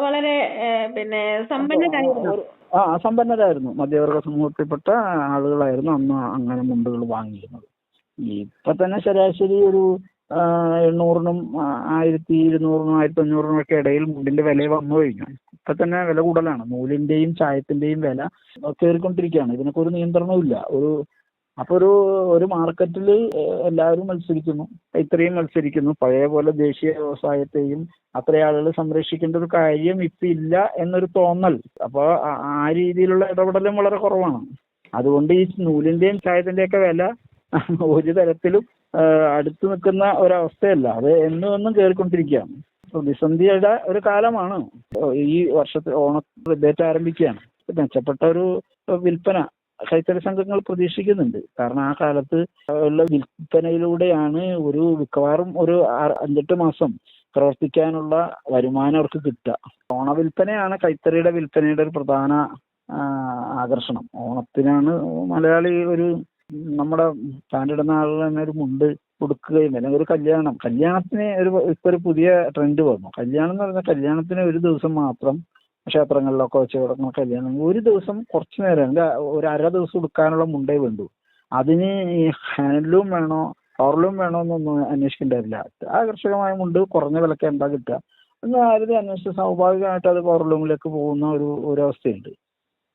വളരെ സമ്പന്നരായിരുന്നു, മധ്യവർഗ സമൂഹത്തിൽപ്പെട്ട ആളുകളായിരുന്നു അന്ന് അങ്ങനെ മുണ്ടുകൾ വാങ്ങിയിരുന്നത്. ഇപ്പൊ തന്നെ ശരാശരി ഒരു 800-നും 1200-നും 1500-നും ഒക്കെ ഇടയിൽ മുണ്ടിന്റെ വില വന്നു കഴിഞ്ഞു. ഇപ്പൊ തന്നെ വില കൂടുതലാണ്. നൂലിന്റെയും ചായത്തിന്റെയും വില കയറിക്കൊണ്ടിരിക്കുകയാണ്. ഇതിനൊക്കെ ഒരു നിയന്ത്രണവും ഇല്ല. ഒരു മാർക്കറ്റിൽ എല്ലാവരും മത്സരിക്കുന്നു, ഇത്രയും മത്സരിക്കുന്നു. പഴയ പോലെ ദേശീയ വ്യവസായത്തെയും അത്ര ആളുകൾ സംരക്ഷിക്കേണ്ട ഒരു കാര്യം ഇപ്പൊ ഇല്ല എന്നൊരു തോന്നൽ. അപ്പൊ ആ രീതിയിലുള്ള ഇടപെടലും വളരെ കുറവാണ്. അതുകൊണ്ട് ഈ നൂലിന്റെയും ചായത്തിന്റെയും ഒക്കെ വില ഒരു തരത്തിലും അടുത്ത് നിൽക്കുന്ന ഒരവസ്ഥയല്ല. അത് എന്നും കേറിക്കൊണ്ടിരിക്കുകയാണ്. പ്രതിസന്ധിയുടെ ഒരു കാലമാണ്. ഈ വർഷത്തെ ഓണത്തെ ആരംഭിക്കുകയാണ്. മെച്ചപ്പെട്ട ഒരു വിൽപ്പന കൈത്തറി സംഘങ്ങൾ പ്രതീക്ഷിക്കുന്നുണ്ട്. കാരണം ആ കാലത്ത് ഉള്ള വിൽപ്പനയിലൂടെയാണ് മിക്കവാറും ഒരു 5-8 മാസം പ്രവർത്തിക്കാനുള്ള വരുമാനം അവർക്ക് കിട്ടുക. ഓണവിൽപ്പനയാണ് കൈത്തറിയുടെ വിൽപ്പനയുടെ ഒരു പ്രധാന ആകർഷണം. ഓണത്തിനാണ് മലയാളി നമ്മുടെ പാൻറിടുന്ന ആളുകൾ തന്നെ ഒരു മുണ്ട് കൊടുക്കുകയും അല്ലെങ്കിൽ ഒരു കല്യാണത്തിന് ഇപ്പൊ ഒരു പുതിയ ട്രെൻഡ് വന്നു. കല്യാണം എന്ന് പറഞ്ഞാൽ കല്യാണത്തിന് ഒരു ദിവസം മാത്രം ക്ഷേത്രങ്ങളിലൊക്കെ വെച്ച് കൊടുക്കുന്ന കല്യാണം ഒരു ദിവസം കുറച്ചു നേരം ഒരു അര ദിവസം എടുക്കാനുള്ള മുണ്ടേ വേണ്ടു. അതിന് ഹാൻഡ്ലൂം വേണോ പവർലൂം വേണോ എന്നൊന്നും അന്വേഷിക്കേണ്ടതില്ല. ആകർഷകമായ മുണ്ട് കുറഞ്ഞ വിലക്ക് എന്താ കിട്ടുക എന്ന് ആരും അന്വേഷിച്ച് സ്വാഭാവികമായിട്ട് അത് പവർലൂമിലേക്ക് പോകുന്ന ഒരു അവസ്ഥയുണ്ട്.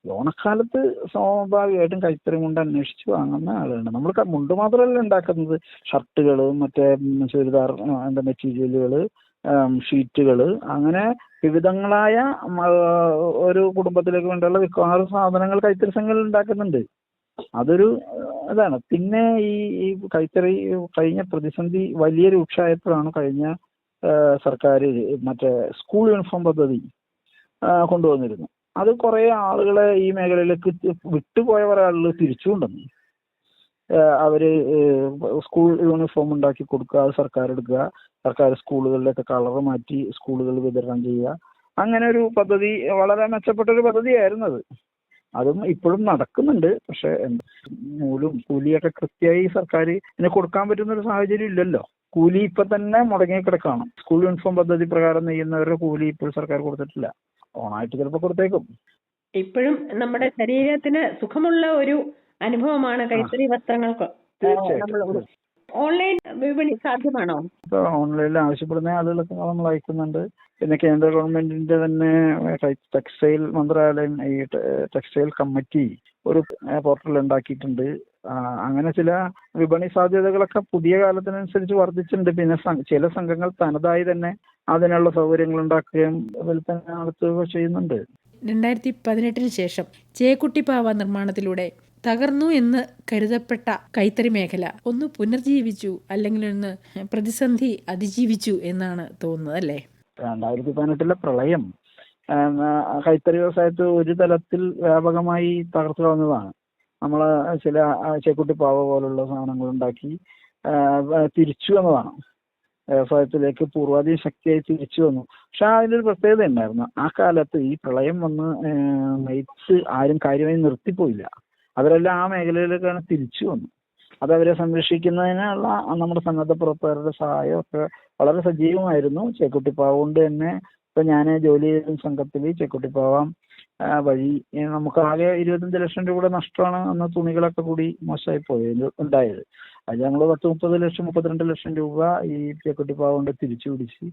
ഓണക്കാലത്ത് സ്വാഭാവികമായിട്ടും കൈത്തറി മുണ്ട് അന്വേഷിച്ച് വാങ്ങുന്ന ആളുകളുണ്ട്. നമ്മൾ മുണ്ട് മാത്രമല്ല ഉണ്ടാക്കുന്നത്, ഷർട്ടുകൾ, മറ്റേ ചുരിദാർ മെറ്റീരിയലുകൾ, ഷീറ്റുകൾ, അങ്ങനെ വിവിധങ്ങളായ ഒരു കുടുംബത്തിലേക്ക് വേണ്ടിയുള്ള മിക്കവാറും സാധനങ്ങൾ കൈത്തറി സംഘങ്ങൾ ഉണ്ടാക്കുന്നുണ്ട്. അതൊരു ഇതാണ്. പിന്നെ ഈ കൈത്തറി കഴിഞ്ഞ പ്രതിസന്ധി വലിയ രൂക്ഷമായപ്പോഴാണ് കഴിഞ്ഞ സർക്കാർ മറ്റേ സ്കൂൾ യൂണിഫോം പദ്ധതി കൊണ്ടുവന്നിരുന്നു. അത് കുറെ ആളുകളെ ഈ മേഖലയിലേക്ക് വിട്ടുപോയ കുറെ ആളുകൾ തിരിച്ചു കൊണ്ടുവന്നു. അവര് സ്കൂൾ യൂണിഫോം ഉണ്ടാക്കി കൊടുക്കുക, അത് സർക്കാർ എടുക്കുക, സർക്കാർ സ്കൂളുകളിലൊക്കെ കളർ മാറ്റി സ്കൂളുകൾ വിതരണം ചെയ്യുക. അങ്ങനെ ഒരു പദ്ധതി വളരെ മെച്ചപ്പെട്ട ഒരു പദ്ധതിയായിരുന്നു അത്. അതും ഇപ്പോഴും നടക്കുന്നുണ്ട്. പക്ഷെ നൂലും കൂലിയൊക്കെ കൃത്യമായി സർക്കാർ ഇതിന് കൊടുക്കാൻ പറ്റുന്ന ഒരു സാഹചര്യം ഇല്ലല്ലോ. കൂലി ഇപ്പൊ തന്നെ മുടങ്ങി കിടക്കാണ്. സ്കൂൾ യൂണിഫോം പദ്ധതി പ്രകാരം നെയ്യുന്നവരുടെ കൂലി ഇപ്പോൾ സർക്കാർ കൊടുത്തിട്ടില്ല. ഓണായിട്ട് ചിലപ്പോൾ കൊടുത്തേക്കും. ഇപ്പോഴും നമ്മുടെ ശരീരത്തിന് സുഖമുള്ള ഒരു അനുഭവമാണ് കൈത്തറി വസ്ത്രങ്ങൾക്ക്. ഓൺലൈൻ വിപണി സാധ്യമാണോ? ഇപ്പൊ ഓൺലൈനിൽ ആവശ്യപ്പെടുന്ന ആളുകളൊക്കെ നമ്മൾ അയക്കുന്നുണ്ട്. പിന്നെ കേന്ദ്ര ഗവൺമെന്റിന്റെ തന്നെ ടെക്സ്റ്റൈൽ മന്ത്രാലയം, ഈ ടെക്സ്റ്റൈൽ കമ്മിറ്റി ഒരു പോർട്ടൽ ഉണ്ടാക്കിയിട്ടുണ്ട്. അങ്ങനെ ചില വിപണി സാധ്യതകളൊക്കെ പുതിയ കാലത്തിനനുസരിച്ച് വർദ്ധിച്ചിട്ടുണ്ട്. പിന്നെ ചില സംഘങ്ങൾ തനതായി തന്നെ അതിനുള്ള സൗകര്യങ്ങൾ ഉണ്ടാക്കുകയും വിൽപ്പന നടത്തുകയും ചെയ്യുന്നുണ്ട്. 2018 ശേഷം ചേക്കുട്ടിപ്പാവ നിർമ്മാണത്തിലൂടെ തകർന്നു എന്ന് കരുതപ്പെട്ട കൈത്തറി മേഖല ഒന്ന് പുനർജീവിച്ചു, അല്ലെങ്കിൽ ഒന്ന് പ്രതിസന്ധി അതിജീവിച്ചു എന്നാണ് തോന്നുന്നത് അല്ലേ? 2018 പ്രളയം കൈത്തറി വ്യവസായത്തെ ഒരു തലത്തിൽ വ്യാപകമായി തകർത്തു കളഞ്ഞതാണ്. നമ്മൾ ചില ചേക്കുട്ടിപ്പാവ പോലുള്ള സാധനങ്ങൾ ഉണ്ടാക്കി തിരിച്ചു വന്നതാണ്. വ്യവസായത്തിലേക്ക് പൂർവാധികം ശക്തിയായി തിരിച്ചു വന്നു. പക്ഷെ അതിൻ്റെ ഒരു പ്രത്യേകത ഉണ്ടായിരുന്നു. ആ കാലത്ത് ഈ പ്രളയം വന്ന് നെയ്ത്ത് ആരും കാര്യമായി നിർത്തിപ്പോയില്ല. അവരെല്ലാം ആ മേഖലയിലേക്കാണ് തിരിച്ചു വന്നു. അത് അവരെ സംരക്ഷിക്കുന്നതിനുള്ള നമ്മുടെ സന്നദ്ധ പ്രവർത്തകരുടെ സഹായം ഒക്കെ വളരെ സജീവമായിരുന്നു. ചേക്കുട്ടിപ്പാവ കൊണ്ട് തന്നെ ഇപ്പൊ ഞാൻ ജോലി ചെയ്യുന്ന സംഘത്തിൽ ചേക്കുട്ടിപ്പാവ വഴി നമുക്ക് ആകെ 25 ലക്ഷം രൂപയുടെ നഷ്ടമാണ് അന്ന് തുണികളൊക്കെ കൂടി മോശമായി ഉണ്ടായത്. അത് ഞങ്ങൾ 30 ലക്ഷം 32 ലക്ഷം രൂപ ഈ ചേക്കുട്ടിപ്പാവ കൊണ്ട് തിരിച്ചു പിടിച്ച്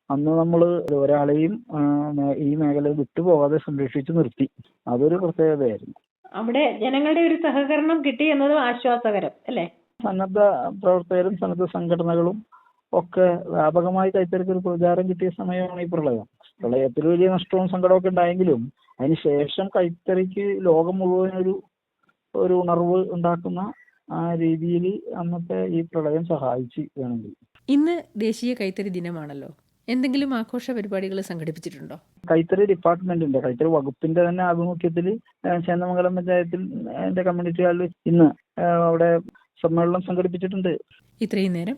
അന്ന് നമ്മൾ ഒരാളെയും ഈ മേഖല വിട്ടുപോകാതെ സംരക്ഷിച്ച് നിർത്തി. അതൊരു പ്രത്യേകതയായിരുന്നു. അവിടെ ജനങ്ങളുടെ ഒരു സഹകരണം കിട്ടി എന്നതും ആശ്വാസകരം അല്ലേ? സന്നദ്ധ പ്രവർത്തകരും സന്നദ്ധ സംഘടനകളും ഒക്കെ വ്യാപകമായി കൈത്തറിക്ക് ഒരു പ്രചാരം കിട്ടിയ സമയമാണ് ഈ പ്രളയം. പ്രളയത്തിൽ വലിയ നഷ്ടവും സങ്കടവും ഒക്കെ ഉണ്ടായെങ്കിലും അതിനുശേഷം കൈത്തറിക്ക് ലോകം മുഴുവൻ ഒരു ഉണർവ് ഉണ്ടാക്കുന്ന ആ രീതിയിൽ അന്നത്തെ ഈ പ്രളയം സഹായിച്ചു വേണമെങ്കിൽ. ഇന്ന് ദേശീയ കൈത്തറി ദിനമാണല്ലോ. എന്തെങ്കിലും ആഘോഷ പരിപാടികൾ സംഘടിപ്പിച്ചിട്ടുണ്ടോ? കൈത്തറി ഡിപ്പാർട്ട്മെന്റിന്റെ കൈത്തറി വകുപ്പിന്റെ തന്നെ ആഭിമുഖ്യത്തിൽ ചേന്ദമംഗലം പഞ്ചായത്തിൽ എന്റെ കമ്മ്യൂണിറ്റി ഹാളിൽ ഇന്ന് അവിടെ സമ്മേളനം സംഘടിപ്പിച്ചിട്ടുണ്ട്. ഇത്രയും നേരം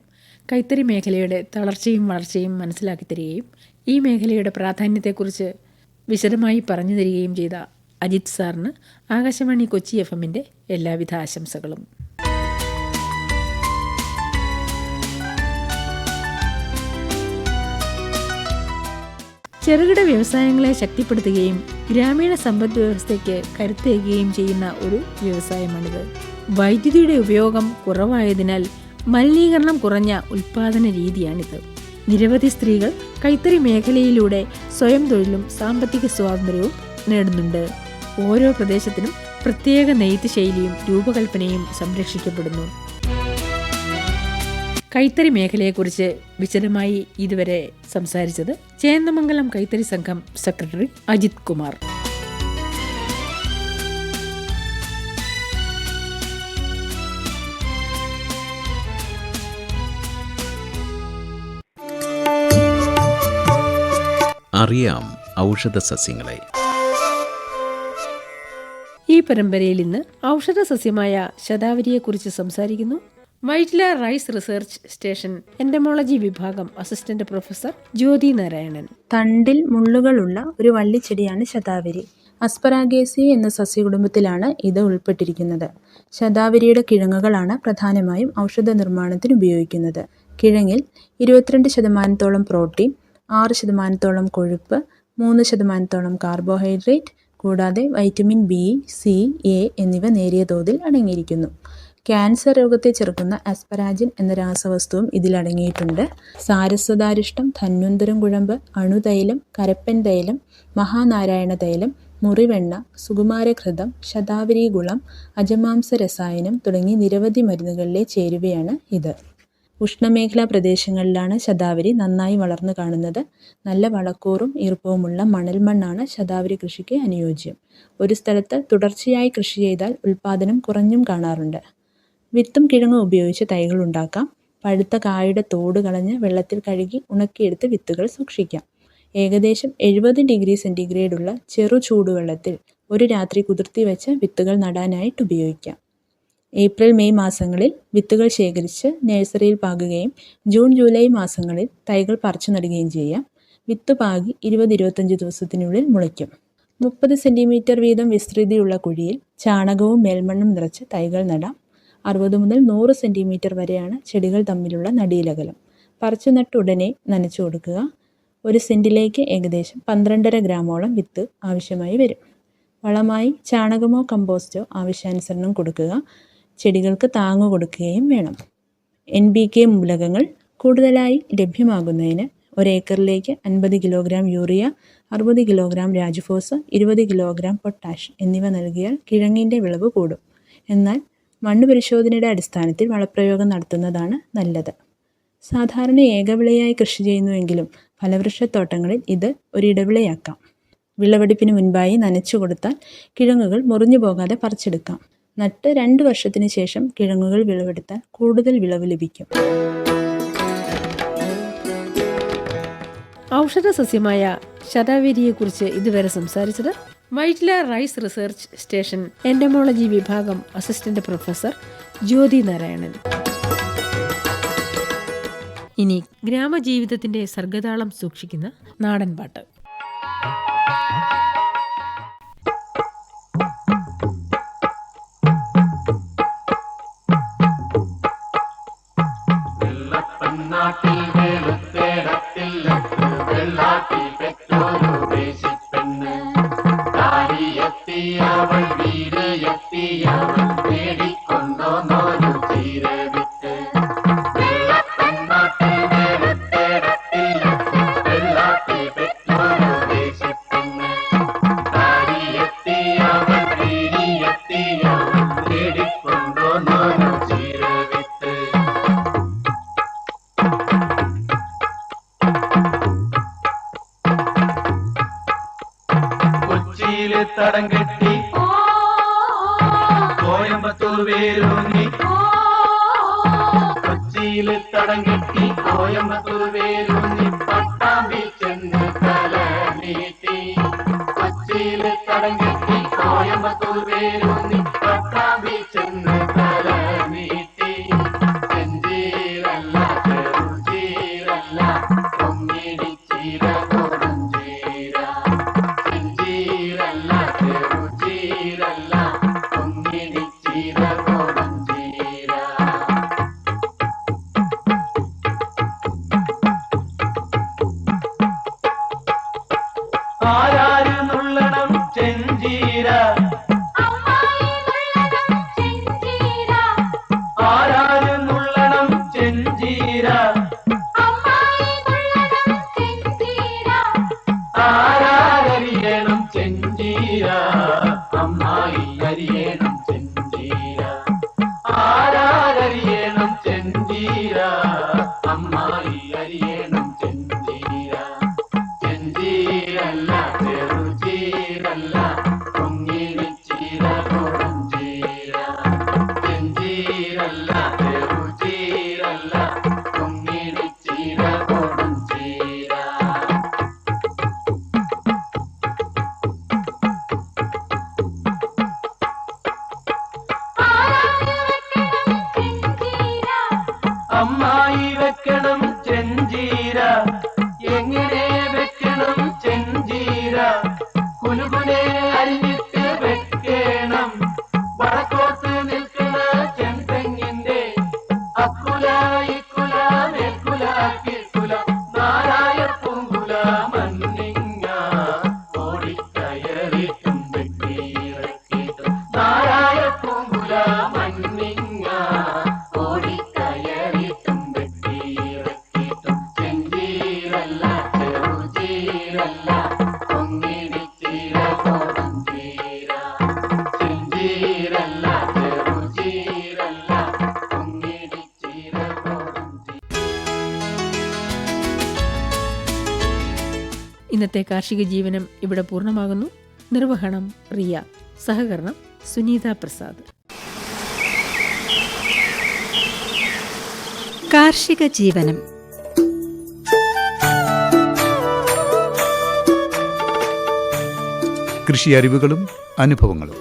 കൈത്തറി മേഖലയുടെ തളർച്ചയും വളർച്ചയും മനസ്സിലാക്കി തരികയും ഈ മേഖലയുടെ പ്രാധാന്യത്തെക്കുറിച്ച് വിശദമായി പറഞ്ഞു തരികയും ചെയ്ത അജിത് സാറിന് ആകാശവാണി കൊച്ചി FM-ന്റെ എല്ലാവിധ ആശംസകളും. ചെറുകിട വ്യവസായങ്ങളെ ശക്തിപ്പെടുത്തുകയും ഗ്രാമീണ സമ്പദ് വ്യവസ്ഥയ്ക്ക് കരുത്തേകുകയും ചെയ്യുന്ന ഒരു വ്യവസായമാണിത്. വൈദ്യുതിയുടെ ഉപയോഗം കുറവായതിനാൽ മലിനീകരണം കുറഞ്ഞ ഉൽപാദന രീതിയാണിത്. നിരവധി സ്ത്രീകൾ കൈത്തറി മേഖലയിലൂടെ സ്വയം തൊഴിലും സാമ്പത്തിക സ്വാതന്ത്ര്യവും നേടുന്നുണ്ട്. ഓരോ പ്രദേശത്തിനും പ്രത്യേക നെയ്ത്ത് ശൈലിയും രൂപകൽപ്പനയും സംരക്ഷിക്കപ്പെടുന്നു. കൈത്തറി മേഖലയെക്കുറിച്ച് വിശദമായി ഇതുവരെ സംസാരിച്ചത് ചേന്ദമംഗലം കൈത്തറി സംഘം സെക്രട്ടറി അജിത് കുമാർ. അറിയാം ഔഷധ സസ്യങ്ങളെ. ഈ പരമ്പരയിൽ ഇന്ന് ഔഷധ സസ്യമായ ശതാവരിയെക്കുറിച്ച് സംസാരിക്കുന്നു Vyttila rice research station entomology വിഭാഗം അസിസ്റ്റന്റ് പ്രൊഫസർ ജ്യോതി നാരായണൻ. തണ്ടിൽ മുള്ളുകളുള്ള ഒരു വള്ളിച്ചെടിയാണ് ശതാവരി. അസ്പരാഗേസിയ എന്ന സസ്യകുടുംബത്തിലാണ് ഇത് ഉൾപ്പെട്ടിരിക്കുന്നത്. ശതാവരിയുടെ കിഴങ്ങുകളാണ് പ്രധാനമായും ഔഷധ നിർമ്മാണത്തിന് ഉപയോഗിക്കുന്നത്. കിഴങ്ങിൽ 22% പ്രോട്ടീൻ, 6% കൊഴുപ്പ്, 3% കാർബോഹൈഡ്രേറ്റ് കൂടാതെ വൈറ്റമിൻ ബി, സി, എ എന്നിവ നേരിയ തോതിൽ അടങ്ങിയിരിക്കുന്നു. ക്യാൻസർ രോഗത്തെ ചെറുക്കുന്ന ആസ്പരാജിൻ എന്ന രാസവസ്തുവും ഇതിലടങ്ങിയിട്ടുണ്ട്. സാരസ്വതാരിഷ്ടം, ധന്വന്തരം കുഴമ്പ്, അണുതൈലം, കരപ്പൻ തൈലം, മഹാനാരായണ തൈലം, മുറിവെണ്ണ, സുകുമാരഘൃതം, ശതാവരി ഗുളം, അജമാംസ രസായനം തുടങ്ങി നിരവധി മരുന്നുകളിലെ ചേരുവയാണ് ഇത്. ഉഷ്ണമേഖലാ പ്രദേശങ്ങളിലാണ് ശതാവരി നന്നായി വളർന്നു കാണുന്നത്. നല്ല വളക്കൂറും ഈർപ്പവുമുള്ള മണൽ മണ്ണാണ് ശതാവരി കൃഷിക്ക് അനുയോജ്യം. ഒരു സ്ഥലത്ത് തുടർച്ചയായി കൃഷി ചെയ്താൽ ഉൽപ്പാദനം കുറഞ്ഞും കാണാറുണ്ട്. വിത്തും കിഴങ്ങും ഉപയോഗിച്ച് തൈകൾ ഉണ്ടാക്കാം. പഴുത്ത കായുടെ തോട് കളഞ്ഞ് വെള്ളത്തിൽ കഴുകി ഉണക്കിയെടുത്ത് വിത്തുകൾ സൂക്ഷിക്കാം. ഏകദേശം 70 ഡിഗ്രി സെൻറ്റിഗ്രേഡുള്ള ചെറു ചൂടുവെള്ളത്തിൽ ഒരു രാത്രി കുതിർത്തി വെച്ച് വിത്തുകൾ നടാനായിട്ട് ഉപയോഗിക്കാം. ഏപ്രിൽ മെയ് മാസങ്ങളിൽ വിത്തുകൾ ശേഖരിച്ച് നഴ്സറിയിൽ പാകുകയും ജൂൺ ജൂലൈ മാസങ്ങളിൽ തൈകൾ പറിച്ചു നടുകയും ചെയ്യാം. വിത്ത് പാകി 20-25 ദിവസത്തിനുള്ളിൽ മുളയ്ക്കും. 30 സെൻറ്റിമീറ്റർ വീതം വിസ്തൃതിയുള്ള കുഴിയിൽ ചാണകവും മേൽമണ്ണും നിറച്ച് തൈകൾ നടാം. 60 മുതൽ 100 സെൻറ്റിമീറ്റർ വരെയാണ് ചെടികൾ തമ്മിലുള്ള നടീലകലം. പറിച്ചു നട്ട് ഉടനെ നനച്ചു കൊടുക്കുക. ഒരു സെൻറ്റിലേക്ക് ഏകദേശം 12.5 ഗ്രാമോളം വിത്ത് ആവശ്യമായി വരും. വളമായി ചാണകമോ കമ്പോസ്റ്റോ ആവശ്യാനുസരണം കൊടുക്കുക. ചെടികൾക്ക് താങ്ങു കൊടുക്കുകയും വേണം. NPK മൂലകങ്ങൾ കൂടുതലായി ലഭ്യമാകുന്നതിന് 1 ഏക്കറിലേക്ക് 50 kilogram urea, 60 kilogram Rajphos, 20 kilogram potash എന്നിവ നൽകിയാൽ കിഴങ്ങിൻ്റെ വിളവ് കൂടും. എന്നാൽ മണ്ണ് പരിശോധനയുടെ അടിസ്ഥാനത്തിൽ വളപ്രയോഗം നടത്തുന്നതാണ് നല്ലത്. സാധാരണ ഏകവിളയായി കൃഷി ചെയ്യുന്നുവെങ്കിലും ഫലവൃക്ഷത്തോട്ടങ്ങളിൽ ഇത് ഒരു ഇടവിളയാക്കാം. വിളവെടുപ്പിന് മുൻപായി നനച്ചു കൊടുത്താൽ കിഴങ്ങുകൾ മുറിഞ്ഞു പോകാതെ പറിച്ചെടുക്കാം. നട്ട് 2 വർഷത്തിന് ശേഷം കിഴങ്ങുകൾ വിളവെടുത്താൽ കൂടുതൽ വിളവ് ലഭിക്കും. ഔഷധ സസ്യമായ ശതാവരിയെക്കുറിച്ച് ഇതുവരെ സംസാരിച്ചത് Vyttila rice research station entomology വിഭാഗം അസിസ്റ്റന്റ് പ്രൊഫസർ ജ്യോതി നാരായണൻ. ഇനി ഗ്രാമജീവിതത്തിന്റെ സർഗതാളം സൂക്ഷിക്കുന്ന നാടൻ പാട്ട്. തടം കെട്ടി കോയമ്പത്തൂർ വേരൂന്നി, കൊച്ചിയിൽ തടം കെട്ടി കോയമ്പത്തൂർ വേരൂന്നി, പട്ടാമ്പി ചെന്ന് തല നീട്ടി. കൊച്ചിയിൽ തടം കെട്ടി കോയമ്പത്തൂർ വേരൂന്നി, പട്ടാമ്പി ചെന്ന് തല നീട്ടി. ചെഞ്ചീരല്ല ചെറുചീരല്ല പൊങ്ങിടിച്ചീര കൊടുഞ്ചീര, ചെഞ്ചീരല്ല ചെറുചീരല്ല പൊങ്ങിടിച്ചീര കൊടുഞ്ചീര. ആരാര് നുള്ളണം ചെഞ്ചീര, ആരാര് നുള്ളണം ചെഞ്ചീര, ആരാരറിയണം ചെഞ്ചീര, അമ്മായി അരിയണം ചെഞ്ചീര, ആരാരറിയണം ചെഞ്ചീര, അമ്മായി അരിയണം ചെഞ്ചീര. ചെഞ്ചീരല്ല ചെറുചീരല്ല പൊങ്ങിടിച്ചീര കൊടുഞ്ചീര, ചെഞ്ചീരല്ല ചെറുചീരല്ല പൊങ്ങിടിച്ചീര കൊടുഞ്ചീര. അമ്മായി വെക്കണം ചെഞ്ചീര, എങ്ങനെ വെക്കണം ചെഞ്ചീര, കുനുകുനെ അരിഞ്ഞിട്ട് വെക്കണം. വടക്കോട്ട് നിൽക്കണ ചെന്തെങ്ങിന്റെ അക്കുല ഇക്കുല മേൽക്കുല കീഴ്ക്കുല, നാരായ പൂങ്കുല മന്നിങ്ങ ഓടിക്കയറിയിട്ടും വെട്ടിയിറക്കിയിട്ടും, നാരായ പൂങ്കുല മന്നിങ്ങ ഓടിക്കയറിയിട്ടും വെട്ടിയിറക്കിയിട്ടും. ചെഞ്ചീരല്ല ചെറുചീരല്ല പൊങ്ങിടിച്ചീര കൊടുഞ്ചീര, ചെഞ്ചീരല്ല ചെറുചീരല്ല പൊങ്ങിടിച്ചീര കൊടുഞ്ചീര. ഇന്നത്തെ കാർഷിക ജീവനം ഇവിടെ പൂർണ്ണമാകുന്നു. നിർവഹണം റിയ, സഹകരണം സുനീത പ്രസാദ്. കാർഷിക ജീവനം. കൃഷി അറിവുകളും അനുഭവങ്ങളും